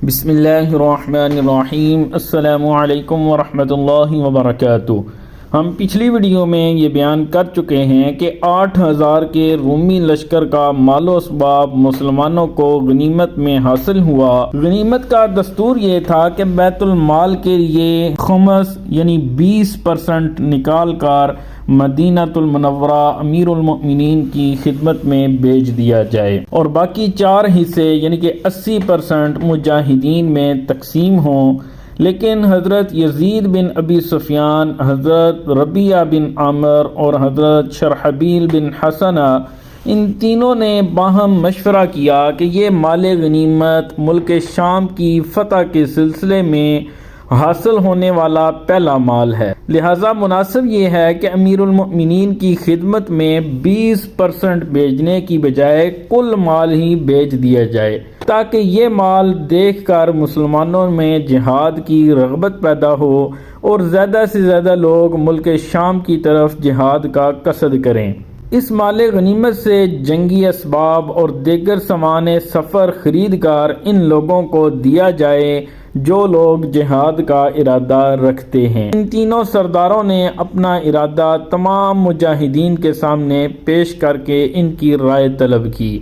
بسم اللہ الرحمن الرحیم۔ السلام علیکم ورحمۃ اللہ وبرکاتہ۔ ہم پچھلی ویڈیو میں یہ بیان کر چکے ہیں کہ 8,000 کے رومی لشکر کا مال و اسباب مسلمانوں کو غنیمت میں حاصل ہوا۔ غنیمت کا دستور یہ تھا کہ بیت المال کے لیے خمس یعنی 20% نکال کر مدینہ المنورہ امیر المؤمنین کی خدمت میں بھیج دیا جائے اور باقی 4 حصے یعنی کہ 80% مجاہدین میں تقسیم ہوں۔ لیکن حضرت یزید بن ابی سفیان، حضرت ربیعہ بن عامر اور حضرت شرحبیل بن حسنہ ان تینوں نے باہم مشورہ کیا کہ یہ مال غنیمت ملک شام کی فتح کے سلسلے میں حاصل ہونے والا پہلا مال ہے، لہذا مناسب یہ ہے کہ امیر المؤمنین کی خدمت میں 20% بھیجنے کی بجائے کل مال ہی بھیج دیا جائے، تاکہ یہ مال دیکھ کر مسلمانوں میں جہاد کی رغبت پیدا ہو اور زیادہ سے زیادہ لوگ ملک شام کی طرف جہاد کا قصد کریں۔ اس مال غنیمت سے جنگی اسباب اور دیگر سامان سفر خرید کر ان لوگوں کو دیا جائے جو لوگ جہاد کا ارادہ رکھتے ہیں۔ ان تینوں سرداروں نے اپنا ارادہ تمام مجاہدین کے سامنے پیش کر کے ان کی رائے طلب کی۔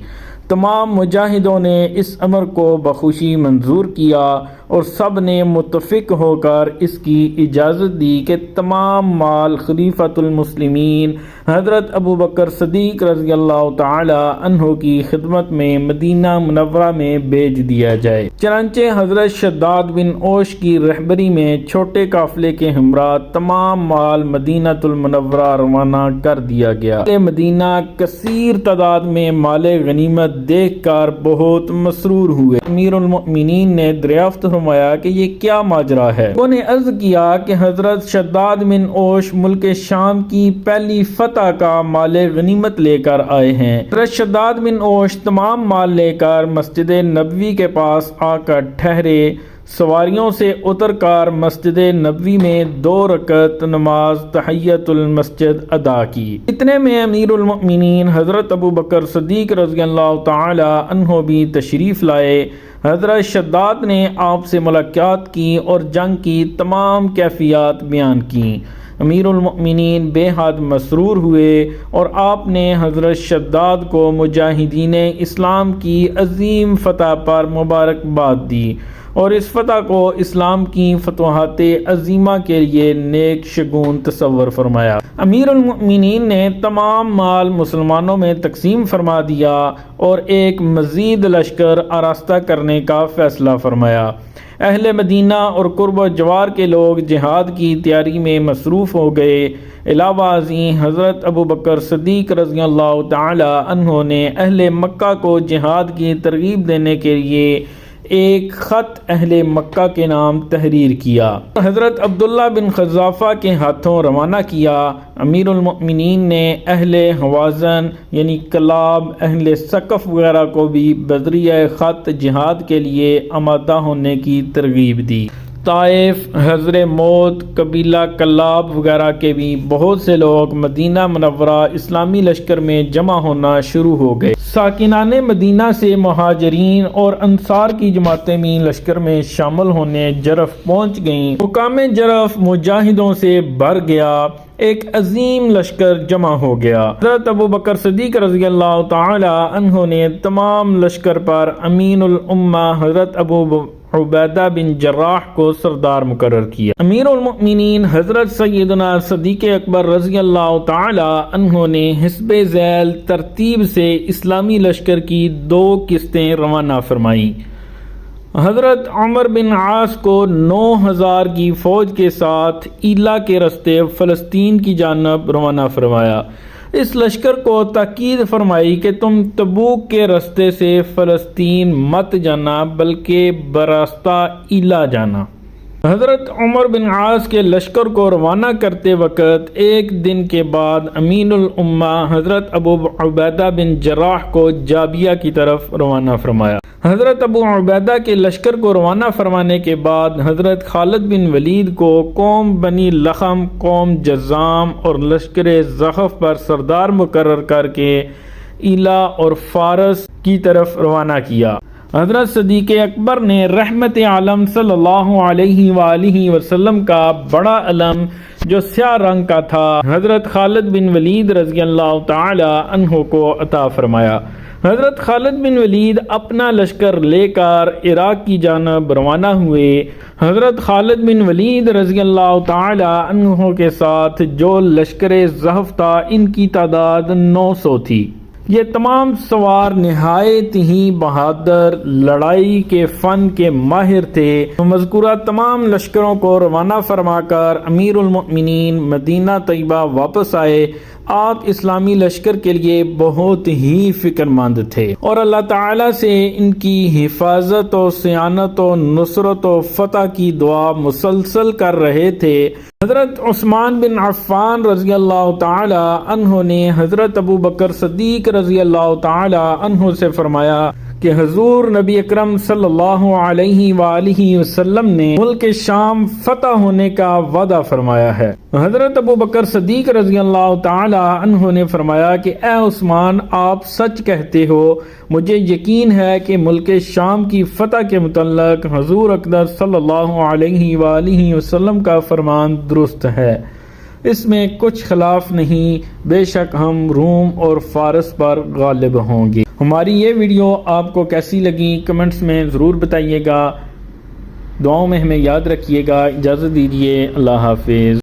تمام مجاہدوں نے اس امر کو بخوشی منظور کیا اور سب نے متفق ہو کر اس کی اجازت دی کہ تمام مال خلیفۃ المسلمین حضرت ابو بکر صدیق رضی اللہ تعالی عنہ کی خدمت میں مدینہ منورہ میں بھیج دیا جائے۔ چنانچہ حضرت شداد بن اوش کی رہبری میں چھوٹے قافلے کے ہمراہ تمام مال مدینہ المنورہ روانہ کر دیا گیا۔ مدینہ کثیر تعداد میں مال غنیمت دیکھ کر بہت مسرور ہوئے۔ امیر المؤمنین نے دریافت فرمایا کہ یہ کیا ماجرا ہے؟ انہوں نے عرض کیا کہ حضرت شداد بن اوش ملک شام کی پہلی فتح کا مال غنیمت لے کر آئے ہیں۔ حضرت شداد بن اوش تمام مال لے کر مسجد نبوی کے پاس آ کر ٹھہرے، سواریوں سے اتر کر مسجد نبوی میں 2 رکعت نماز تحیت المسجد ادا کی۔ اتنے میں امیر المؤمنین حضرت ابو بکر صدیق رضی اللہ تعالی عنہ بھی تشریف لائے۔ حضرت شداد نے آپ سے ملاقات کی اور جنگ کی تمام کیفیات بیان کی۔ امیر المؤمنین بے حد مسرور ہوئے اور آپ نے حضرت شداد کو مجاہدین اسلام کی عظیم فتح پر مبارکباد دی اور اس فتح کو اسلام کی فتوحات عظیمہ کے لیے نیک شگون تصور فرمایا۔ امیر المؤمنین نے تمام مال مسلمانوں میں تقسیم فرما دیا اور ایک مزید لشکر آراستہ کرنے کا فیصلہ فرمایا۔ اہل مدینہ اور قرب و جوار کے لوگ جہاد کی تیاری میں مصروف ہو گئے۔ علاوہ ازیں حضرت ابو بکر صدیق رضی اللہ تعالی عنہ نے اہل مکہ کو جہاد کی ترغیب دینے کے لیے ایک خط اہل مکہ کے نام تحریر کیا، حضرت عبداللہ بن خزافہ کے ہاتھوں روانہ کیا۔ امیر المؤمنین نے اہل حوازن یعنی کلاب، اہل سقف وغیرہ کو بھی بذریعہ خط جہاد کے لیے آمادہ ہونے کی ترغیب دی۔ طائف، حضر موت، قبیلہ کلاب وغیرہ کے بھی بہت سے لوگ مدینہ منورہ اسلامی لشکر میں جمع ہونا شروع ہو گئے۔ ساکنان مدینہ سے مہاجرین اور انصار کی جماعتیں بھی لشکر میں شامل ہونے جرف پہنچ گئیں۔ مقام جرف مجاہدوں سے بھر گیا، ایک عظیم لشکر جمع ہو گیا۔ حضرت ابو بکر صدیق رضی اللہ تعالی عنہ نے تمام لشکر پر امین الامہ حضرت ابو عبیدہ بن جراح کو سردار مقرر کیا۔ امیر المؤمنین حضرت سیدنا صدیق اکبر رضی اللہ تعالی عنہ نے حزب ذیل ترتیب سے اسلامی لشکر کی 2 قسطیں روانہ فرمائیں۔ حضرت عمر بن عاص کو 9,000 کی فوج کے ساتھ ایلا کے رستے فلسطین کی جانب روانہ فرمایا۔ اس لشکر کو تاکید فرمائی کہ تم تبوک کے رستے سے فلسطین مت جانا بلکہ براستہ ایلا جانا۔ حضرت عمر بن عاص کے لشکر کو روانہ کرتے وقت ایک دن کے بعد امین الامہ حضرت ابو عبیدہ بن جراح کو جابیہ کی طرف روانہ فرمایا۔ حضرت ابو عبیدہ کے لشکر کو روانہ فرمانے کے بعد حضرت خالد بن ولید کو قوم بنی لخم، قوم جزام اور لشکر زخف پر سردار مقرر کر کے ایلا اور فارس کی طرف روانہ کیا۔ حضرت صدیق اکبر نے رحمت عالم صلی اللہ علیہ وآلہ وسلم کا بڑا علم جو سیاہ رنگ کا تھا حضرت خالد بن ولید رضی اللہ تعالی عنہ کو عطا فرمایا۔ حضرت خالد بن ولید اپنا لشکر لے کر عراق کی جانب روانہ ہوئے۔ حضرت خالد بن ولید رضی اللہ تعالی عنہ کے ساتھ جو لشکر زحف تھا ان کی تعداد 900 تھی۔ یہ تمام سوار نہایت ہی بہادر، لڑائی کے فن کے ماہر تھے۔ مذکورہ تمام لشکروں کو روانہ فرما کر امیر المؤمنین مدینہ طیبہ واپس آئے۔ آپ اسلامی لشکر کے لیے بہت ہی فکر مند تھے اور اللہ تعالیٰ سے ان کی حفاظت و صیانت و نصرت و فتح کی دعا مسلسل کر رہے تھے۔ حضرت عثمان بن عفان رضی اللہ تعالی عنہ نے حضرت ابو بکر صدیق رضی اللہ تعالی عنہ سے فرمایا کہ حضور نبی اکرم صلی اللہ علیہ وآلہ وسلم نے ملک شام فتح ہونے کا وعدہ فرمایا ہے۔ حضرت ابو بکر صدیق رضی اللہ تعالی عنہ نے فرمایا کہ اے عثمان، آپ سچ کہتے ہو، مجھے یقین ہے کہ ملک شام کی فتح کے متعلق حضور اقدس صلی اللہ علیہ وآلہ وسلم کا فرمان درست ہے، اس میں کچھ خلاف نہیں، بے شک ہم روم اور فارس پر غالب ہوں گے۔ ہماری یہ ویڈیو آپ کو کیسی لگی کمنٹس میں ضرور بتائیے گا، دعاؤں میں ہمیں یاد رکھیے گا۔ اجازت دیجیے، اللہ حافظ۔